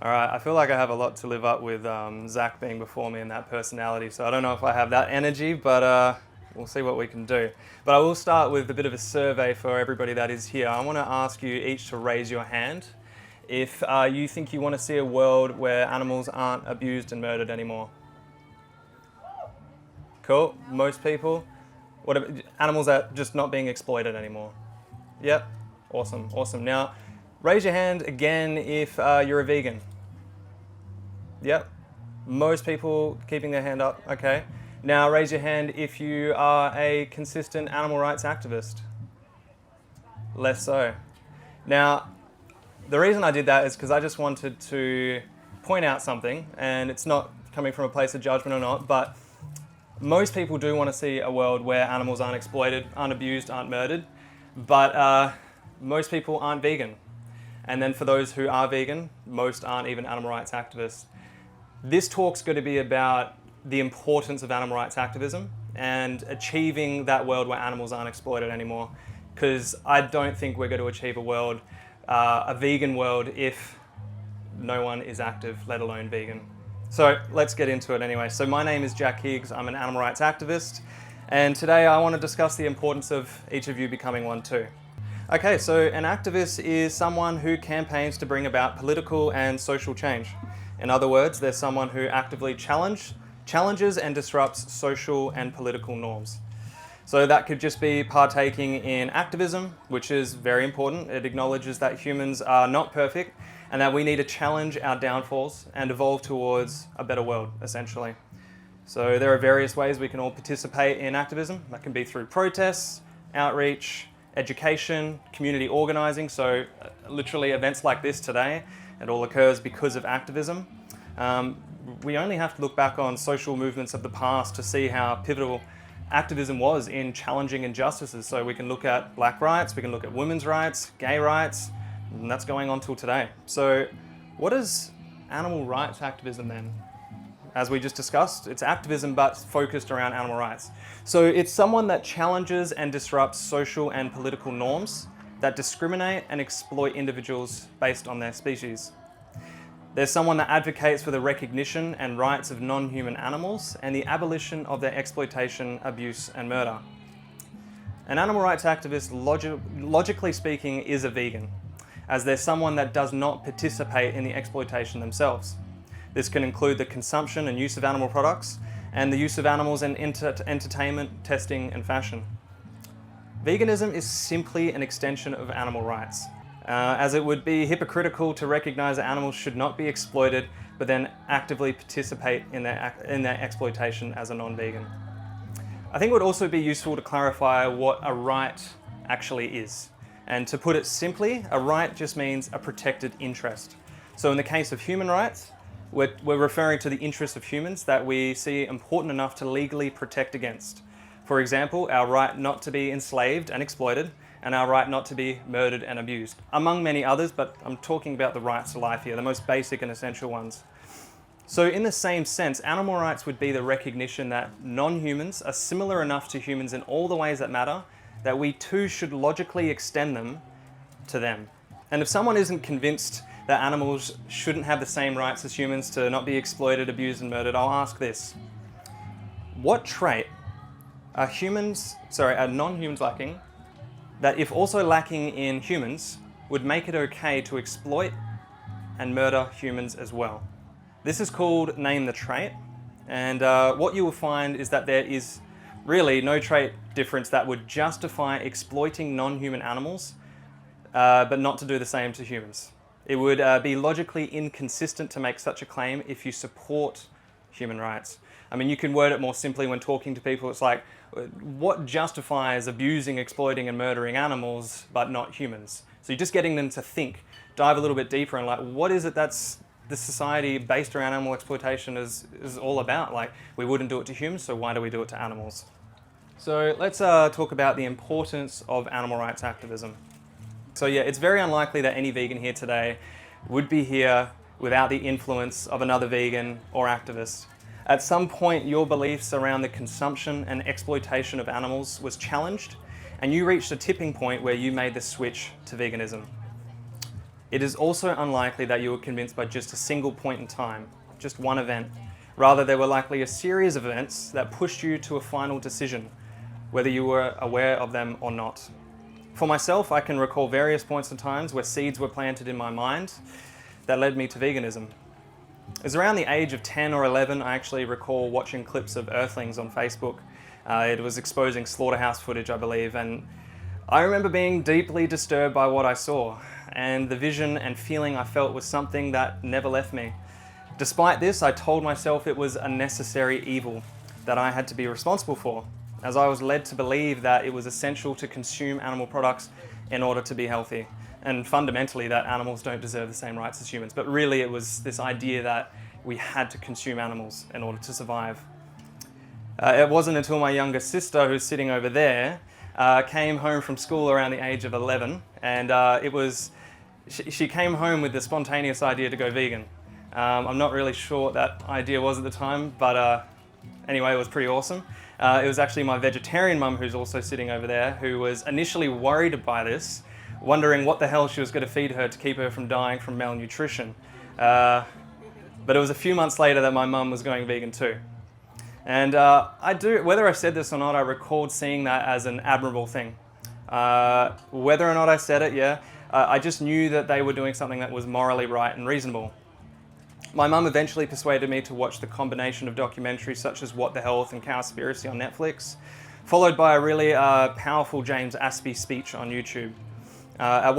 All right, I feel like I have a lot to live up with Zach being before me and that personality, so I don't know if I have that energy, but we'll see what we can do. But I will start with a bit of a survey for everybody that is here. I want to ask you each to raise your hand if you think you want to see a world where animals aren't abused and murdered anymore. Cool, most people. What animals are just not being exploited anymore? Yep, awesome, awesome. Now, raise your hand again if you're a vegan. Yep, most people keeping their hand up, okay. Now raise your hand if you are a consistent animal rights activist. Less so. Now, the reason I did that is because I just wanted to point out something, and it's not coming from a place of judgment or not, but most people do want to see a world where animals aren't exploited, aren't abused, aren't murdered, but most people aren't vegan. And then for those who are vegan, most aren't even animal rights activists. This talk's going to be about the importance of animal rights activism and achieving that world where animals aren't exploited anymore. Because I don't think we're going to achieve a world, a vegan world, if no one is active, let alone vegan. So let's get into it anyway. So my name is Jack Higgs, I'm an animal rights activist, and today I want to discuss the importance of each of you becoming one too. Okay, so an activist is someone who campaigns to bring about political and social change. In other words, they're someone who actively challenges and disrupts social and political norms. So that could just be partaking in activism, which is very important. It acknowledges that humans are not perfect and that we need to challenge our downfalls and evolve towards a better world, essentially. So there are various ways we can all participate in activism. That can be through protests, outreach, education, community organizing. So literally events like this today, it all occurs because of activism. We only have to look back on social movements of the past to see how pivotal activism was in challenging injustices. So we can look at black rights, we can look at women's rights, gay rights, and that's going on till today. So what is animal rights activism then? As we just discussed, it's activism but focused around animal rights. So it's someone that challenges and disrupts social and political norms that discriminate and exploit individuals based on their species. There's someone that advocates for the recognition and rights of non-human animals and the abolition of their exploitation, abuse, and murder. An animal rights activist, logically speaking, is a vegan, as they're someone that does not participate in the exploitation themselves. This can include the consumption and use of animal products and the use of animals in entertainment, testing, and fashion. Veganism is simply an extension of animal rights, as it would be hypocritical to recognize that animals should not be exploited, but then actively participate in their exploitation as a non-vegan. I think it would also be useful to clarify what a right actually is. And to put it simply, a right just means a protected interest. So in the case of human rights, we're referring to the interests of humans that we see important enough to legally protect against. For example, our right not to be enslaved and exploited, and our right not to be murdered and abused, among many others, but I'm talking about the rights to life here, the most basic and essential ones. So in the same sense, animal rights would be the recognition that non-humans are similar enough to humans in all the ways that matter, that we too should logically extend them to them. And if someone isn't convinced that animals shouldn't have the same rights as humans to not be exploited, abused, and murdered, I'll ask this. What trait are non-humans lacking that, if also lacking in humans, would make it okay to exploit and murder humans as well? This is called name the trait, and what you will find is that there is really no trait difference that would justify exploiting non-human animals, but not to do the same to humans. It would be logically inconsistent to make such a claim if you support human rights. I mean, you can word it more simply when talking to people. It's like, what justifies abusing, exploiting, and murdering animals, but not humans? So you're just getting them to think, dive a little bit deeper, and like, what is it that's this society based around animal exploitation is all about? Like, we wouldn't do it to humans, so why do we do it to animals? So let's talk about the importance of animal rights activism. So yeah, it's very unlikely that any vegan here today would be here without the influence of another vegan or activist. At some point, your beliefs around the consumption and exploitation of animals was challenged, and you reached a tipping point where you made the switch to veganism. it is also unlikely that you were convinced by just a single point in time, just one event. Rather, there were likely a series of events that pushed you to a final decision, whether you were aware of them or not. For myself, I can recall various points in times where seeds were planted in my mind that led me to veganism. It was around the age of 10 or 11, I actually recall watching clips of Earthlings on Facebook. It was exposing slaughterhouse footage, I believe, and I remember being deeply disturbed by what I saw, and the vision and feeling I felt was something that never left me. Despite this, I told myself it was a necessary evil that I had to be responsible for, as I was led to believe that it was essential to consume animal products in order to be healthy, and fundamentally that animals don't deserve the same rights as humans. But really it was this idea that we had to consume animals in order to survive. It wasn't until my younger sister, who's sitting over there, came home from school around the age of 11, and she came home with the spontaneous idea to go vegan. I'm not really sure what that idea was at the time, but anyway, it was pretty awesome. It was actually my vegetarian mum, who's also sitting over there, who was initially worried by this, wondering what the hell she was going to feed her to keep her from dying from malnutrition. But it was a few months later that my mum was going vegan too. And whether I said this or not, I recalled seeing that as an admirable thing. Whether or not I said it, yeah, I just knew that they were doing something that was morally right and reasonable. My mum eventually persuaded me to watch the combination of documentaries such as What the Health and Cowspiracy on Netflix, followed by a really powerful James Aspey speech on YouTube. At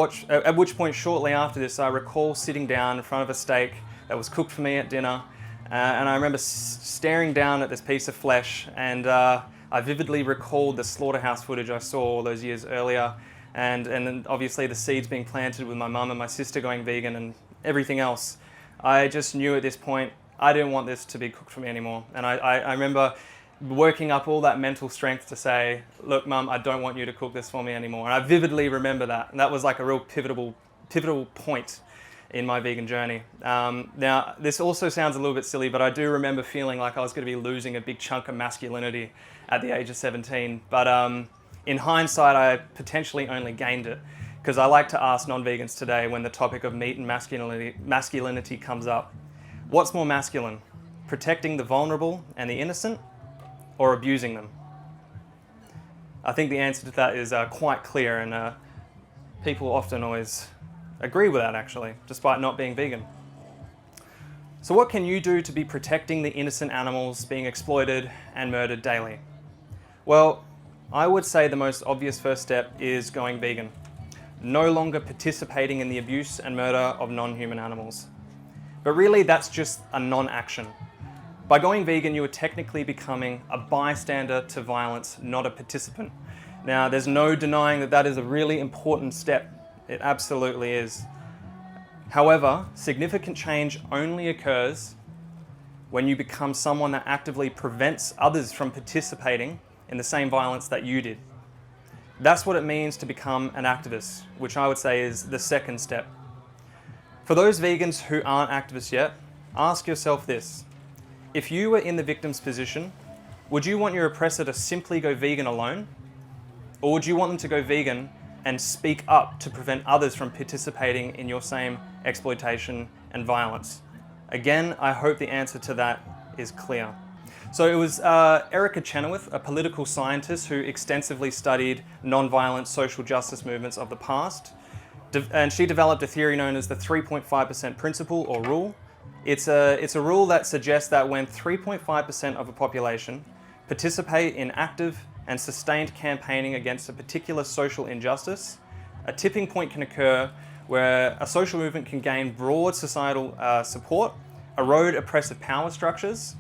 which point, shortly after this, I recall sitting down in front of a steak that was cooked for me at dinner, and I remember staring down at this piece of flesh, and I vividly recalled the slaughterhouse footage I saw all those years earlier, and then obviously the seeds being planted with my mum and my sister going vegan and everything else. I just knew at this point I didn't want this to be cooked for me anymore. And I remember working up all that mental strength to say, look, Mum, I don't want you to cook this for me anymore. And I vividly remember that. And that was like a real pivotal point in my vegan journey. Now, this also sounds a little bit silly, but I do remember feeling like I was going to be losing a big chunk of masculinity at the age of 17. But in hindsight, I potentially only gained it. Because I like to ask non-vegans today, when the topic of meat and masculinity comes up, what's more masculine? Protecting the vulnerable and the innocent, or abusing them? I think the answer to that is quite clear, and people often always agree with that, actually, despite not being vegan. So what can you do to be protecting the innocent animals being exploited and murdered daily? Well, I would say the most obvious first step is going vegan. No longer participating in the abuse and murder of non-human animals. But really, that's just a non-action. By going vegan, you are technically becoming a bystander to violence, not a participant. Now, there's no denying that that is a really important step. It absolutely is. However, significant change only occurs when you become someone that actively prevents others from participating in the same violence that you did. That's what it means to become an activist, which I would say is the second step. For those vegans who aren't activists yet, ask yourself this. If you were in the victim's position, would you want your oppressor to simply go vegan alone? Or would you want them to go vegan and speak up to prevent others from participating in your same exploitation and violence? Again, I hope the answer to that is clear. So it was Erica Chenoweth, a political scientist who extensively studied non-violent social justice movements of the past. And she developed a theory known as the 3.5% principle or rule. It's a rule that suggests that when 3.5% of a population participate in active and sustained campaigning against a particular social injustice, a tipping point can occur where a social movement can gain broad societal support, erode oppressive power structures,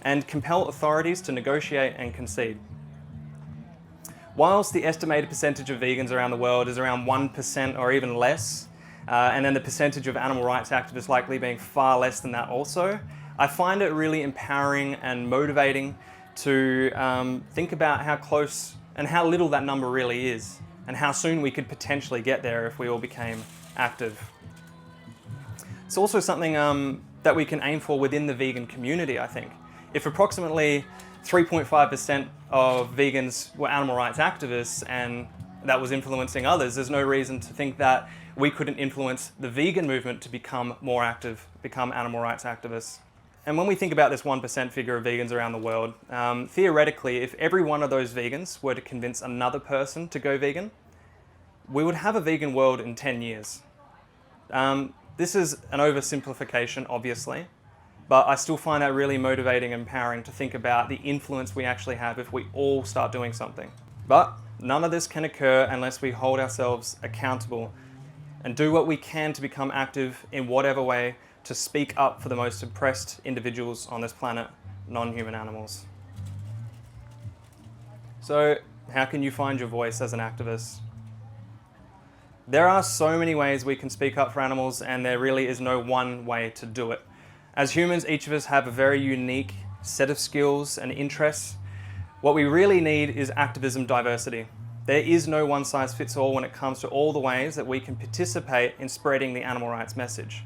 and compel authorities to negotiate and concede. Whilst the estimated percentage of vegans around the world is around 1% or even less, and then the percentage of animal rights activists likely being far less than that also, I find it really empowering and motivating to think about how close and how little that number really is, and how soon we could potentially get there if we all became active. It's also something that we can aim for within the vegan community, I think. If approximately 3.5% of vegans were animal rights activists and that was influencing others, there's no reason to think that we couldn't influence the vegan movement to become more active, become animal rights activists. And when we think about this 1% figure of vegans around the world, theoretically, if every one of those vegans were to convince another person to go vegan, we would have a vegan world in 10 years. This is an oversimplification, obviously, but I still find that really motivating and empowering to think about the influence we actually have if we all start doing something. But none of this can occur unless we hold ourselves accountable and do what we can to become active in whatever way to speak up for the most oppressed individuals on this planet, non-human animals. So, how can you find your voice as an activist? There are so many ways we can speak up for animals, and there really is no one way to do it. As humans, each of us have a very unique set of skills and interests. What we really need is activism diversity. There is no one size fits all when it comes to all the ways that we can participate in spreading the animal rights message.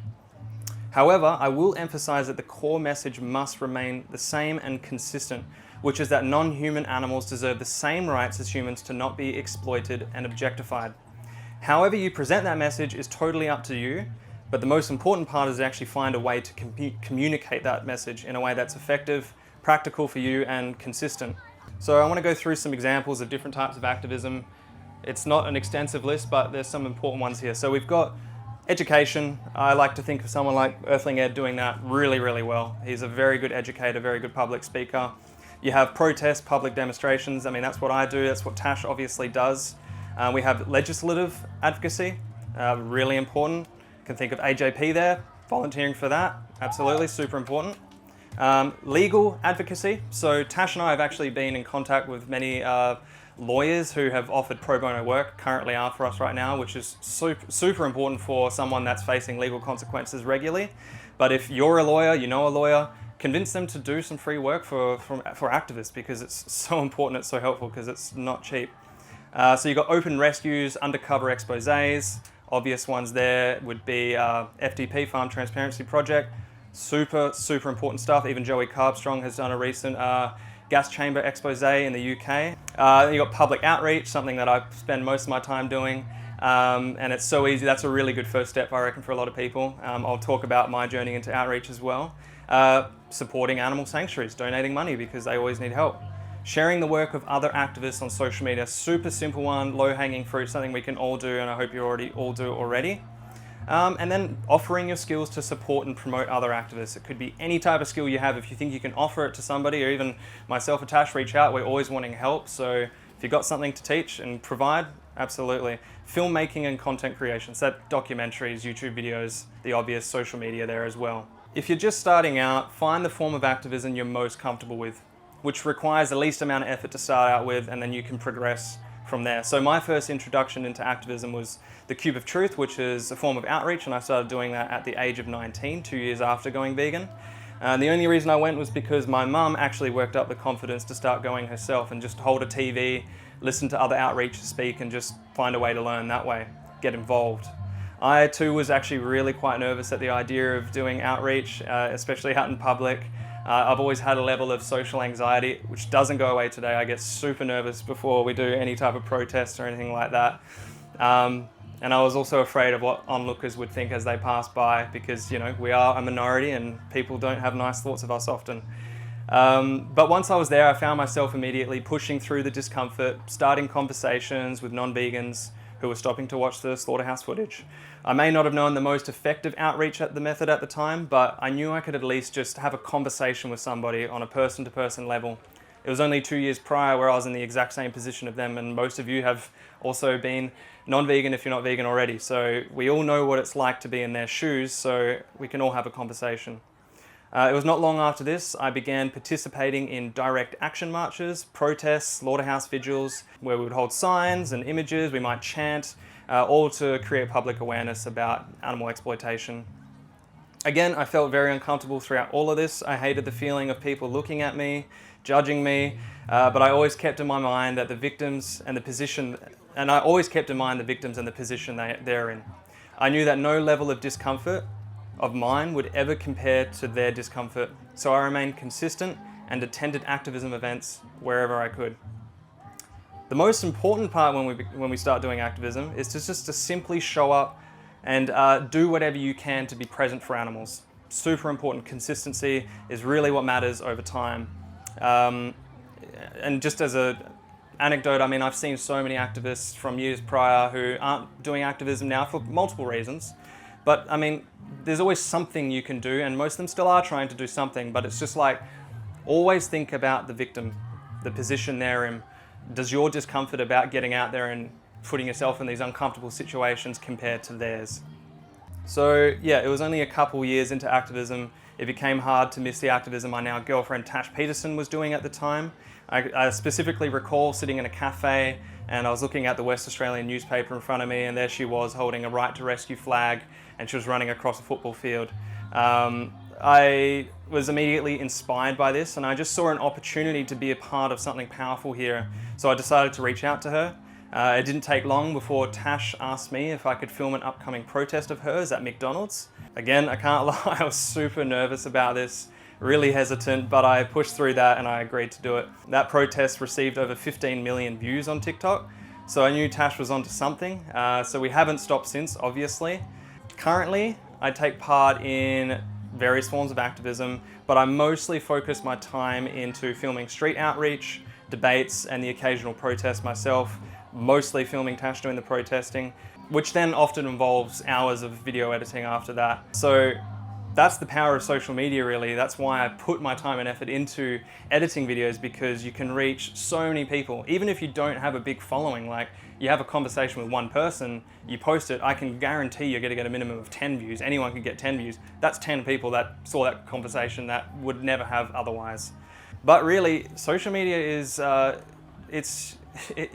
However, I will emphasize that the core message must remain the same and consistent, which is that non-human animals deserve the same rights as humans to not be exploited and objectified. However you present that message is totally up to you, but the most important part is to actually find a way to communicate that message in a way that's effective, practical for you, and consistent. So I want to go through some examples of different types of activism. It's not an extensive list, but there's some important ones here. So we've got education. I like to think of someone like Earthling Ed doing that really, really well. He's a very good educator, very good public speaker. You have protests, public demonstrations. I mean, that's what I do. That's what Tash obviously does. We have legislative advocacy, really important. You can think of AJP there, volunteering for that. Absolutely, super important. Legal advocacy. So Tash and I have actually been in contact with many lawyers who have offered pro bono work, currently are for us right now, which is super important for someone that's facing legal consequences regularly. But if you're a lawyer, you know a lawyer, convince them to do some free work for activists, because it's so important, it's so helpful, because it's not cheap. So you've got open rescues, undercover exposés. Obvious ones there would be FTP, Farm Transparency Project. Super important stuff. Even Joey Carbstrong has done a recent gas chamber expose in the UK. You've got public outreach, something that I spend most of my time doing. And it's so easy. That's a really good first step, I reckon, for a lot of people. I'll talk about my journey into outreach as well. Supporting animal sanctuaries, donating money because they always need help. Sharing the work of other activists on social media, super simple one, low-hanging fruit, something we can all do, and I hope you all do it already. And then offering your skills to support and promote other activists. It could be any type of skill you have. If you think you can offer it to somebody, or even myself or Tash, reach out. We're always wanting help. So if you've got something to teach and provide, absolutely. Filmmaking and content creation, so that documentaries, YouTube videos, the obvious social media there as well. If you're just starting out, find the form of activism you're most comfortable with, which requires the least amount of effort to start out with, and then you can progress from there. So my first introduction into activism was the Cube of Truth, which is a form of outreach, and I started doing that at the age of 19, 2 years after going vegan. The only reason I went was because my mum actually worked up the confidence to start going herself and just hold a TV, listen to other outreach speak, and just find a way to learn that way, get involved. I too was actually really quite nervous at the idea of doing outreach, especially out in public. I've always had a level of social anxiety, which doesn't go away today. I get super nervous before we do any type of protest or anything like that. And I was also afraid of what onlookers would think as they pass by, because, you know, we are a minority and people don't have nice thoughts of us often. But once I was there, I found myself immediately pushing through the discomfort, starting conversations with non-vegans who were stopping to watch the slaughterhouse footage. I may not have known the most effective outreach method at the time, but I knew I could at least just have a conversation with somebody on a person-to-person level. It was only 2 years prior where I was in the exact same position of them, and most of you have also been non-vegan if you're not vegan already. So we all know what it's like to be in their shoes, so we can all have a conversation. It was not long after this I began participating in direct action marches, protests, slaughterhouse vigils, where we would hold signs and images, we might chant, all to create public awareness about animal exploitation. Again, I felt very uncomfortable throughout all of this. I hated the feeling of people looking at me, judging me, but I always kept in my mind that the victims and the position, and I always kept in mind the victims and the position they're in. I knew that no level of discomfort of mine would ever compare to their discomfort, so I remained consistent and attended activism events wherever I could. The most important part when we start doing activism is just to simply show up And do whatever you can to be present for animals. Super important. Consistency is really what matters over time. And just as a anecdote, I mean, I've seen so many activists from years prior who aren't doing activism now for multiple reasons. But I mean, there's always something you can do, and most of them still are trying to do something, but it's just like, always think about the victim, the position they're in. Does your discomfort about getting out there and putting yourself in these uncomfortable situations compare to theirs? So yeah, it was only a couple years into activism. It became hard to miss the activism my now girlfriend Tash Peterson was doing at the time. I specifically recall sitting in a cafe and I was looking at the West Australian newspaper in front of me, and there she was holding a right to rescue flag, and she was running across a football field. I was immediately inspired by this, and I just saw an opportunity to be a part of something powerful here. So I decided to reach out to her. It didn't take long before Tash asked me if I could film an upcoming protest of hers at McDonald's. Again, I can't lie, I was super nervous about this, really hesitant, but I pushed through that and I agreed to do it. That protest received over 15 million views on TikTok, so I knew Tash was onto something. So we haven't stopped since, obviously. Currently, I take part in various forms of activism, but I mostly focus my time into filming street outreach, debates, and the occasional protest myself, mostly filming Tash doing the protesting, which then often involves hours of video editing after that. So that's the power of social media, really. That's why I put my time and effort into editing videos, because you can reach so many people. Even if you don't have a big following, like you have a conversation with one person, you post it, I can guarantee you're gonna get a minimum of 10 views. Anyone can get 10 views. That's 10 people that saw that conversation that would never have otherwise. But really, social media is,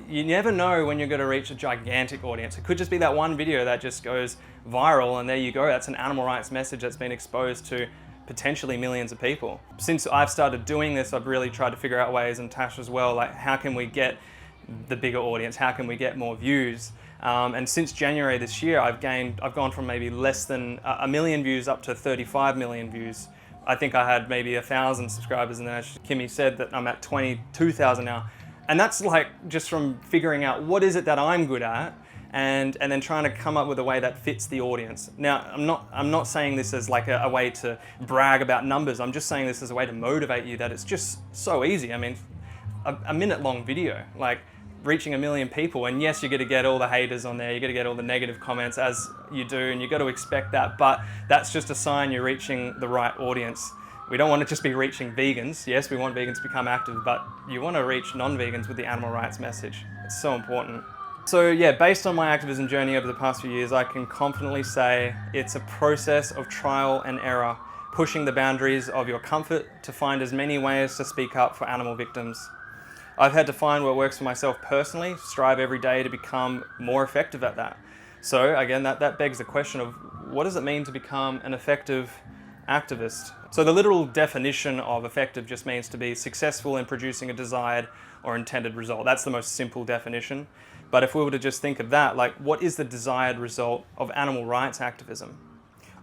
you never know when you're going to reach a gigantic audience. It could just be that one video that just goes viral, and there you go. That's an animal rights message that's been exposed to potentially millions of people. Since I've started doing this, I've really tried to figure out ways, and Tash as well, like how can we get the bigger audience? How can we get more views? And since January this year, I've gone from maybe less than a million views up to 35 million views. I think I had maybe 1,000 subscribers, and then as Kimmy said, that I'm at 22,000 now. And that's like just from figuring out what is it that I'm good at, and then trying to come up with a way that fits the audience. Now, I'm not saying this as like a way to brag about numbers. I'm just saying this as a way to motivate you that it's just so easy. I mean, a minute-long video, like reaching 1 million people, and yes, you're going to get all the haters on there, you're going to get all the negative comments, as you do, and you've got to expect that, but that's just a sign you're reaching the right audience. We don't want to just be reaching vegans. Yes, we want vegans to become active, but you want to reach non-vegans with the animal rights message. It's so important. So yeah, based on my activism journey over the past few years, I can confidently say it's a process of trial and error, pushing the boundaries of your comfort to find as many ways to speak up for animal victims. I've had to find what works for myself personally, strive every day to become more effective at that. So again, that begs the question of what does it mean to become an effective activist? So the literal definition of effective just means to be successful in producing a desired or intended result. That's the most simple definition. But if we were to just think of that, like what is the desired result of animal rights activism?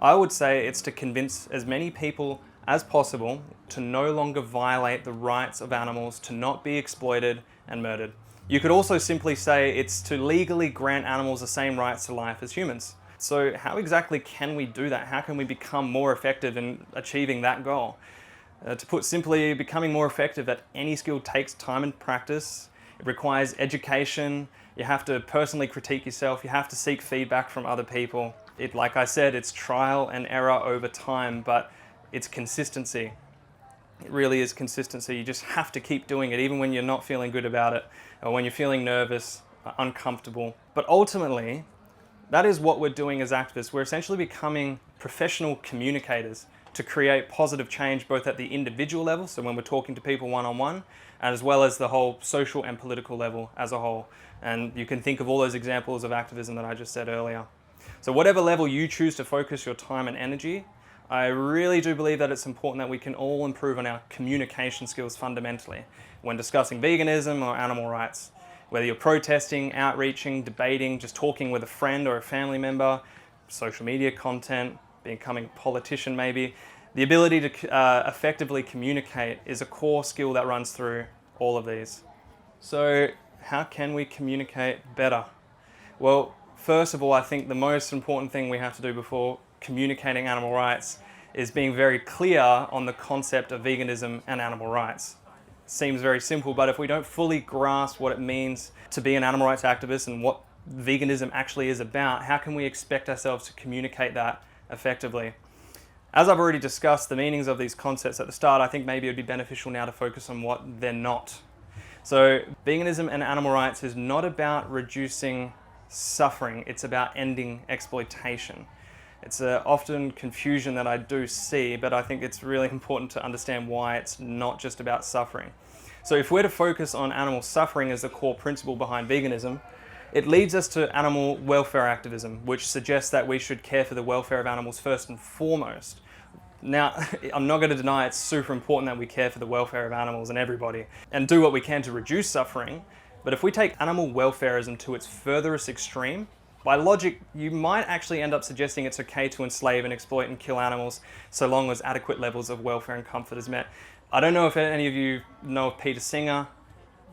I would say it's to convince as many people as possible to no longer violate the rights of animals to not be exploited and murdered. You could also simply say it's to legally grant animals the same rights to life as humans. So how exactly can we do that? How can we become more effective in achieving that goal? To put simply, becoming more effective at any skill takes time and practice. It requires education. You have to personally critique yourself. You have to seek feedback from other people. Like I said, it's trial and error over time, but it's consistency. It really is consistency. You just have to keep doing it, even when you're not feeling good about it, or when you're feeling nervous, uncomfortable. But ultimately, that is what we're doing as activists. We're essentially becoming professional communicators to create positive change both at the individual level, so when we're talking to people one-on-one, and as well as the whole social and political level as a whole. And you can think of all those examples of activism that I just said earlier. So whatever level you choose to focus your time and energy, I really do believe that it's important that we can all improve on our communication skills fundamentally when discussing veganism or animal rights. Whether you're protesting, outreaching, debating, just talking with a friend or a family member, social media content, becoming a politician maybe, the ability to effectively communicate is a core skill that runs through all of these. So how can we communicate better? Well, First of all, I think the most important thing we have to do before communicating animal rights is being very clear on the concept of veganism and animal rights. Seems very simple, but if we don't fully grasp what it means to be an animal rights activist and what veganism actually is about, how can we expect ourselves to communicate that effectively? As I've already discussed the meanings of these concepts at the start, I think maybe it would be beneficial now to focus on what they're not. So veganism and animal rights is not about reducing suffering, it's about ending exploitation. It's often confusion that I do see, but I think it's really important to understand why it's not just about suffering. So if we're to focus on animal suffering as the core principle behind veganism, it leads us to animal welfare activism, which suggests that we should care for the welfare of animals first and foremost. Now, I'm not going to deny it's super important that we care for the welfare of animals and everybody and do what we can to reduce suffering, but if we take animal welfarism to its furthest extreme, by logic, you might actually end up suggesting it's okay to enslave and exploit and kill animals so long as adequate levels of welfare and comfort is met. I don't know if any of you know of Peter Singer,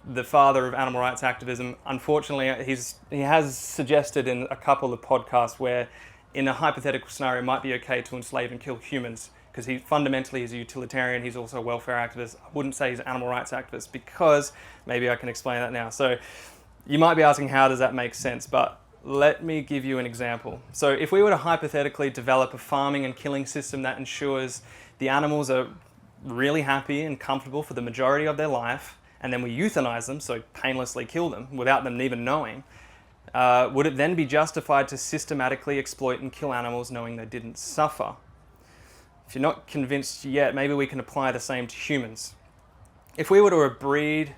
the father of animal rights activism. Unfortunately, he has suggested in a couple of podcasts where in a hypothetical scenario it might be okay to enslave and kill humans because he fundamentally is a utilitarian, he's also a welfare activist. I wouldn't say he's an animal rights activist because, maybe I can explain that now. So you might be asking, how does that make sense? But let me give you an example. So if we were to hypothetically develop a farming and killing system that ensures the animals are really happy and comfortable for the majority of their life, and then we euthanize them, so painlessly kill them without them even knowing, would it then be justified to systematically exploit and kill animals knowing they didn't suffer? If you're not convinced yet, maybe we can apply the same to humans. If we were to breed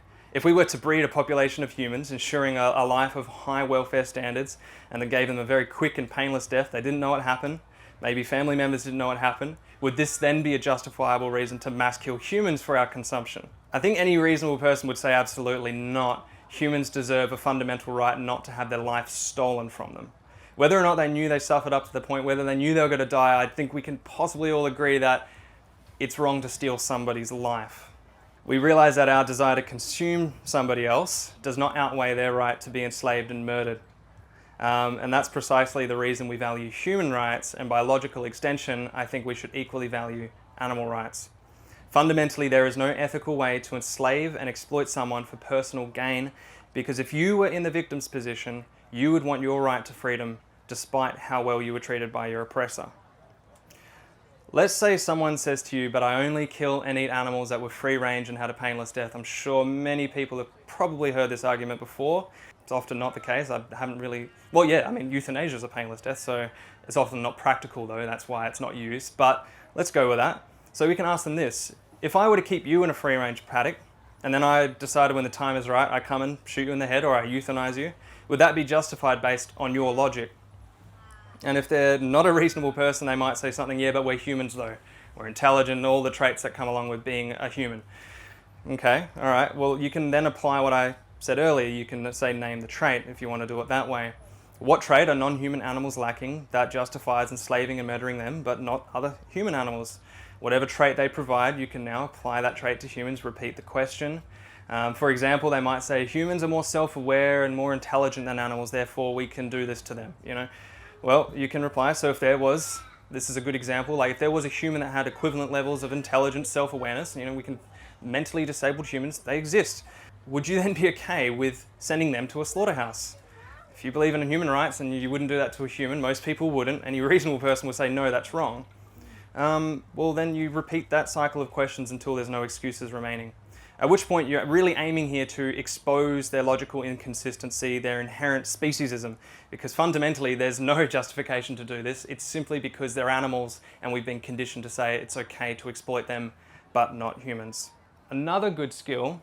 a population of humans, ensuring a life of high welfare standards, and then gave them a very quick and painless death, they didn't know what happened, maybe family members didn't know what happened, would this then be a justifiable reason to mass kill humans for our consumption? I think any reasonable person would say absolutely not. Humans deserve a fundamental right not to have their life stolen from them. Whether or not they knew they suffered up to the point, whether they knew they were going to die, I think we can possibly all agree that it's wrong to steal somebody's life. We realize that our desire to consume somebody else does not outweigh their right to be enslaved and murdered. And that's precisely the reason we value human rights, and by logical extension, I think we should equally value animal rights. Fundamentally, there is no ethical way to enslave and exploit someone for personal gain, because if you were in the victim's position, you would want your right to freedom despite how well you were treated by your oppressor. Let's say someone says to you, but I only kill and eat animals that were free range and had a painless death. I'm sure many people have probably heard this argument before. It's often not the case. I haven't really, well, yeah, I mean, euthanasia is a painless death, so it's often not practical though. That's why it's not used, but let's go with that. So we can ask them this. If I were to keep you in a free range paddock, and then I decided when the time is right, I come and shoot you in the head or I euthanize you, would that be justified based on your logic? And if they're not a reasonable person, they might say something, yeah, but we're humans though. We're intelligent and all the traits that come along with being a human. Okay, all right, well, you can then apply what I said earlier. You can say name the trait if you want to do it that way. What trait are non-human animals lacking that justifies enslaving and murdering them, but not other human animals? Whatever trait they provide, you can now apply that trait to humans, repeat the question. For example, they might say humans are more self-aware and more intelligent than animals, therefore we can do this to them, you know? Well, you can reply, so if there was, this is a good example, like if there was a human that had equivalent levels of intelligence, self-awareness, you know, we can, mentally disabled humans, they exist. Would you then be okay with sending them to a slaughterhouse? If you believe in human rights and you wouldn't do that to a human, most people wouldn't, any reasonable person would say, no, that's wrong. Well, then you repeat that cycle of questions until there's no excuses remaining. At which point you're really aiming here to expose their logical inconsistency, their inherent speciesism, because fundamentally there's no justification to do this. It's simply because they're animals and we've been conditioned to say it's okay to exploit them, but not humans. Another good skill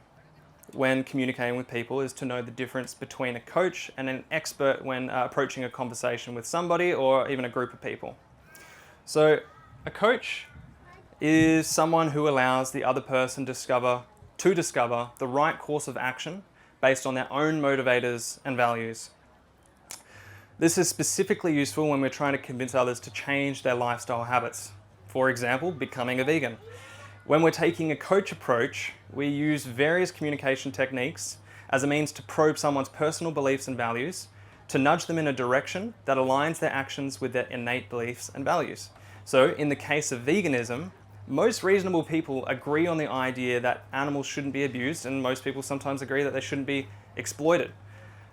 when communicating with people is to know the difference between a coach and an expert when approaching a conversation with somebody or even a group of people. So a coach is someone who allows the other person to discover the right course of action based on their own motivators and values. This is specifically useful when we're trying to convince others to change their lifestyle habits. For example, becoming a vegan. When we're taking a coach approach, we use various communication techniques as a means to probe someone's personal beliefs and values, to nudge them in a direction that aligns their actions with their innate beliefs and values. So in the case of veganism, most reasonable people agree on the idea that animals shouldn't be abused, and most people sometimes agree that they shouldn't be exploited.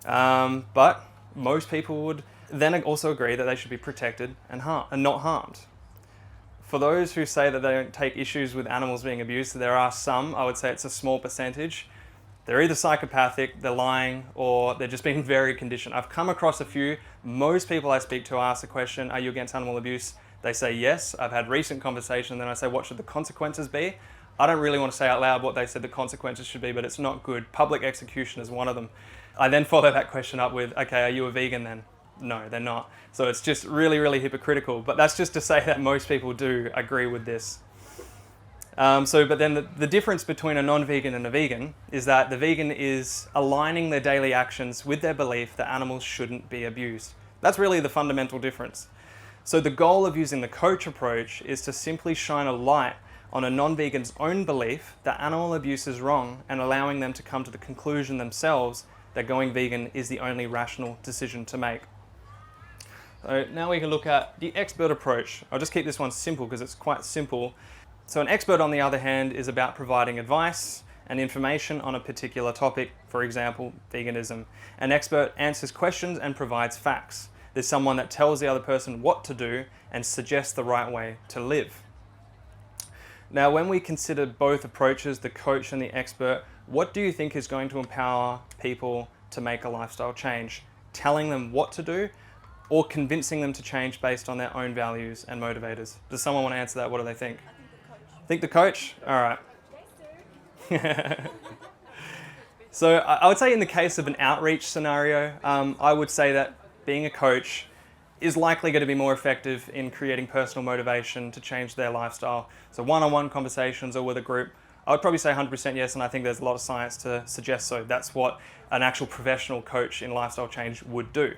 But most people would then also agree that they should be protected and not harmed. For those who say that they don't take issues with animals being abused, there are some, I would say it's a small percentage. They're either psychopathic, they're lying, or they're just being very conditioned. I've come across a few. Most people I speak to ask the question, are you against animal abuse? They say yes. I've had recent conversation, then I say, what should the consequences be? I don't really want to say out loud what they said the consequences should be, but it's not good. Public execution is one of them. I then follow that question up with, okay, are you a vegan then? No, they're not. So it's just really, really hypocritical. But that's just to say that most people do agree with this. But then the difference between a non-vegan and a vegan is that the vegan is aligning their daily actions with their belief that animals shouldn't be abused. That's really the fundamental difference. So the goal of using the coach approach is to simply shine a light on a non-vegan's own belief that animal abuse is wrong and allowing them to come to the conclusion themselves that going vegan is the only rational decision to make. So now we can look at the expert approach. I'll just keep this one simple because it's quite simple. So an expert, on the other hand, is about providing advice and information on a particular topic, for example, veganism. An expert answers questions and provides facts. There's someone that tells the other person what to do and suggests the right way to live. Now, when we consider both approaches, the coach and the expert, what do you think is going to empower people to make a lifestyle change? Telling them what to do or convincing them to change based on their own values and motivators? Does someone want to answer that? What do they think? Think the coach? All right. So I would say in the case of an outreach scenario, I would say that being a coach is likely going to be more effective in creating personal motivation to change their lifestyle. So one-on-one conversations or with a group, I would probably say 100% yes, and I think there's a lot of science to suggest so. That's what an actual professional coach in lifestyle change would do.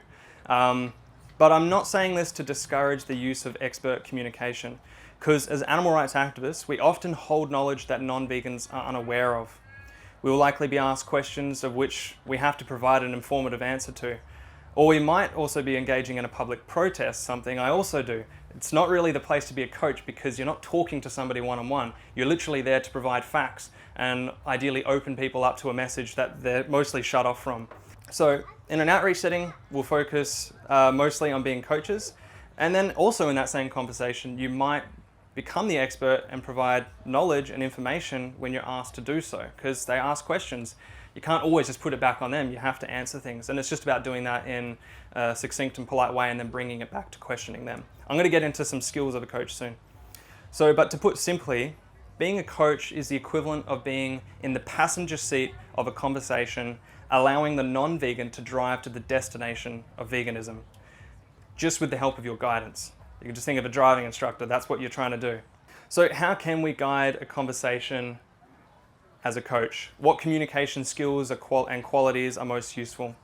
But I'm not saying this to discourage the use of expert communication, because as animal rights activists, we often hold knowledge that non-vegans are unaware of. We will likely be asked questions of which we have to provide an informative answer to. Or we might also be engaging in a public protest, something I also do. It's not really the place to be a coach because you're not talking to somebody one-on-one. You're literally there to provide facts and ideally open people up to a message that they're mostly shut off from. So in an outreach setting, we'll focus mostly on being coaches. And then also in that same conversation, you might become the expert and provide knowledge and information when you're asked to do so, because they ask questions. You can't always just put it back on them. You have to answer things. And it's just about doing that in a succinct and polite way and then bringing it back to questioning them. I'm going to get into some skills of a coach soon. But to put simply, being a coach is the equivalent of being in the passenger seat of a conversation, allowing the non-vegan to drive to the destination of veganism, just with the help of your guidance. You can just think of a driving instructor. That's what you're trying to do. So how can we guide a conversation as a coach? What communication skills and qualities are most useful?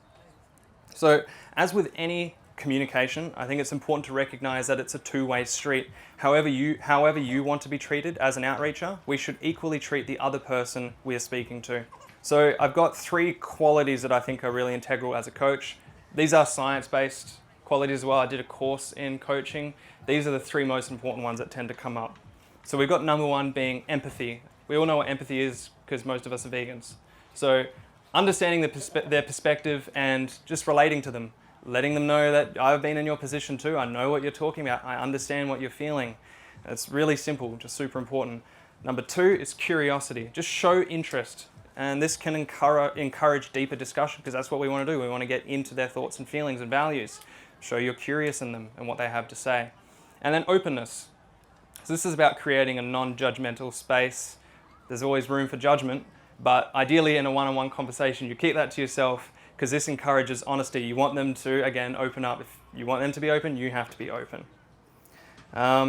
So as with any communication, I think it's important to recognize that it's a two-way street. However you want to be treated as an outreacher, we should equally treat the other person we are speaking to. So I've got 3 qualities that I think are really integral as a coach. These are science-based qualities as well. I did a course in coaching. These are the 3 most important ones that tend to come up. So we've got number 1 being empathy. We all know what empathy is because most of us are vegans. So understanding their perspective and just relating to them, letting them know that I've been in your position too. I know what you're talking about. I understand what you're feeling. It's really simple, just super important. Number 2 is curiosity. Just show interest. And this can encourage deeper discussion because that's what we want to do. We want to get into their thoughts and feelings and values. Show you're curious in them and what they have to say. And then openness. So this is about creating a non-judgmental space. There's always room for judgment, but ideally in a one-on-one conversation, you keep that to yourself because this encourages honesty. You want them to, again, open up. If you want them to be open, you have to be open.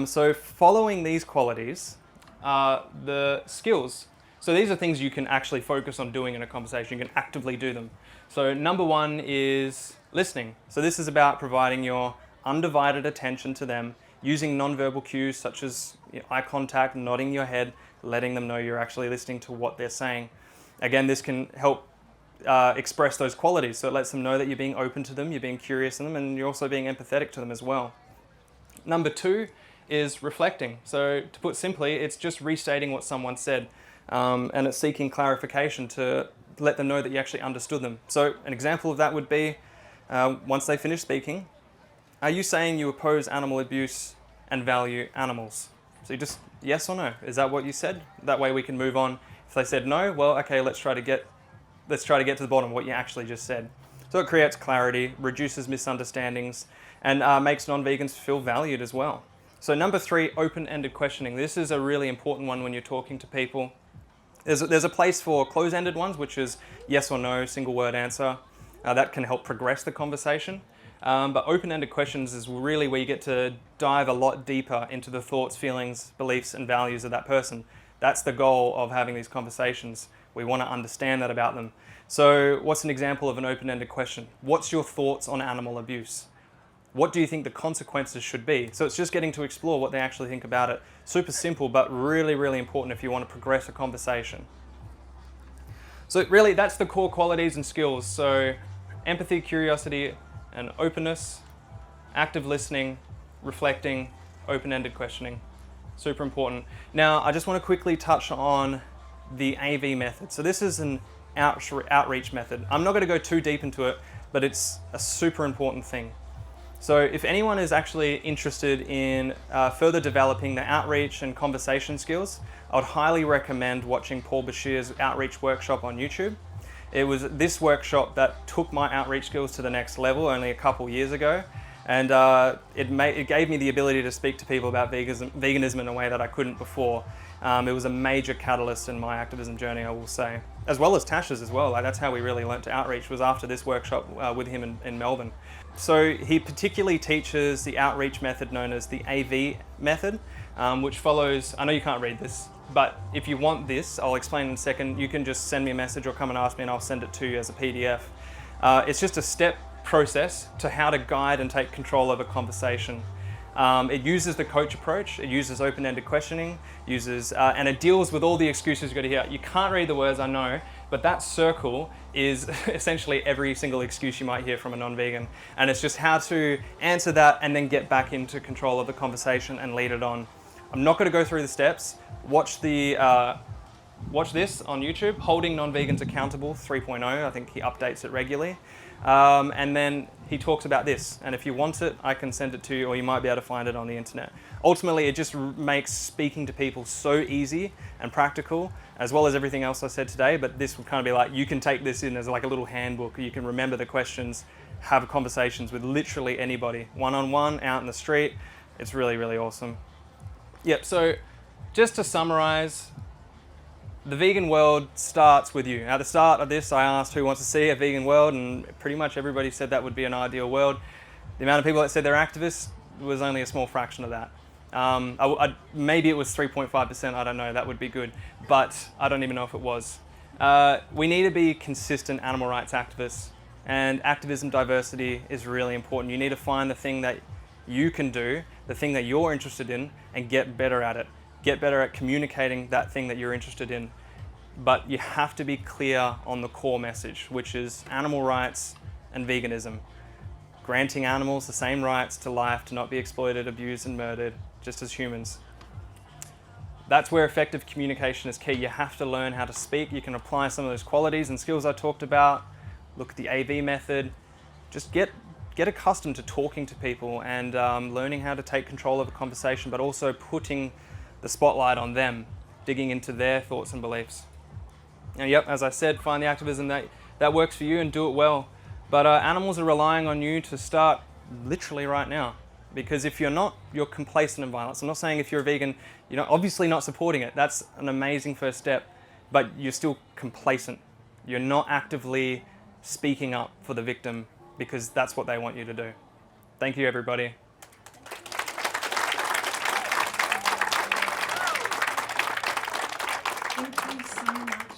So following these qualities are the skills. So these are things you can actually focus on doing in a conversation. You can actively do them. So number 1 is listening. So this is about providing your undivided attention to them, using nonverbal cues such as eye contact, nodding your head, letting them know you're actually listening to what they're saying. Again, this can help express those qualities. So it lets them know that you're being open to them, you're being curious in them, and you're also being empathetic to them as well. Number 2 is reflecting. So to put simply, it's just restating what someone said, and it's seeking clarification to let them know that you actually understood them. So an example of that would be, once they finish speaking, are you saying you oppose animal abuse and value animals? So you just, yes or no, is that what you said? That way we can move on. If they said no, well, okay, let's try to get to the bottom of what you actually just said. So it creates clarity, reduces misunderstandings, and makes non-vegans feel valued as well. So number 3, open-ended questioning. This is a really important one when you're talking to people. There's a place for close-ended ones, which is yes or no, single word answer. That can help progress the conversation. But open-ended questions is really where you get to dive a lot deeper into the thoughts, feelings, beliefs, and values of that person. That's the goal of having these conversations. We want to understand that about them. So what's an example of an open-ended question? What's your thoughts on animal abuse? What do you think the consequences should be? So it's just getting to explore what they actually think about it. Super simple, but really, really important if you want to progress a conversation. So really, that's the core qualities and skills. So empathy, curiosity, and openness, active listening, reflecting, open-ended questioning. Super important. Now, I just want to quickly touch on the AV method. So this is an outreach method. I'm not going to go too deep into it, but it's a super important thing. So if anyone is actually interested in further developing the outreach and conversation skills, I would highly recommend watching Paul Bashir's outreach workshop on YouTube. It was this workshop that took my outreach skills to the next level only a couple years ago. And it gave me the ability to speak to people about veganism in a way that I couldn't before. It was a major catalyst in my activism journey, I will say, as well as Tash's as well. Like, that's how we really learnt to outreach, was after this workshop with him in Melbourne. So he particularly teaches the outreach method known as the AV method, which follows, I know you can't read this, but if you want this, I'll explain in a second. You can just send me a message or come and ask me and I'll send it to you as a PDF. It's just a step process to how to guide and take control of a conversation. It uses the coach approach, it uses open-ended questioning, and it deals with all the excuses you've got to hear. You can't read the words, I know, but that circle is essentially every single excuse you might hear from a non-vegan. And it's just how to answer that and then get back into control of the conversation and lead it on. I'm not going to go through the steps. Watch this on YouTube, Holding Non-Vegans Accountable 3.0. I think he updates it regularly. And then he talks about this, and if you want it, I can send it to you, or you might be able to find it on the internet. Ultimately, it just makes speaking to people so easy and practical, as well as everything else I said today, but this would kind of be like, you can take this in as like a little handbook, you can remember the questions, have conversations with literally anybody, one-on-one, out in the street. It's really, really awesome. Yep, so just to summarize, the vegan world starts with you. At the start of this, I asked who wants to see a vegan world, and pretty much everybody said that would be an ideal world. The amount of people that said they're activists was only a small fraction of that. Maybe it was 3.5%, I don't know, that would be good, but I don't even know if it was. We need to be consistent animal rights activists, and activism diversity is really important. You need to find the thing that you can do, the thing that you're interested in, and get better at it. Get better at communicating that thing that you're interested in. But you have to be clear on the core message, which is animal rights and veganism. Granting animals the same rights to life, to not be exploited, abused, and murdered, just as humans. That's where effective communication is key. You have to learn how to speak. You can apply some of those qualities and skills I talked about. Look at the AV method. Just get accustomed to talking to people and learning how to take control of a conversation, but also putting the spotlight on them, digging into their thoughts and beliefs. And yep, as I said, find the activism that works for you and do it well. But animals are relying on you to start literally right now. Because if you're not, you're complacent in violence. I'm not saying if you're a vegan, you're obviously not supporting it. That's an amazing first step, but you're still complacent. You're not actively speaking up for the victim because that's what they want you to do. Thank you, everybody. Thank you so much.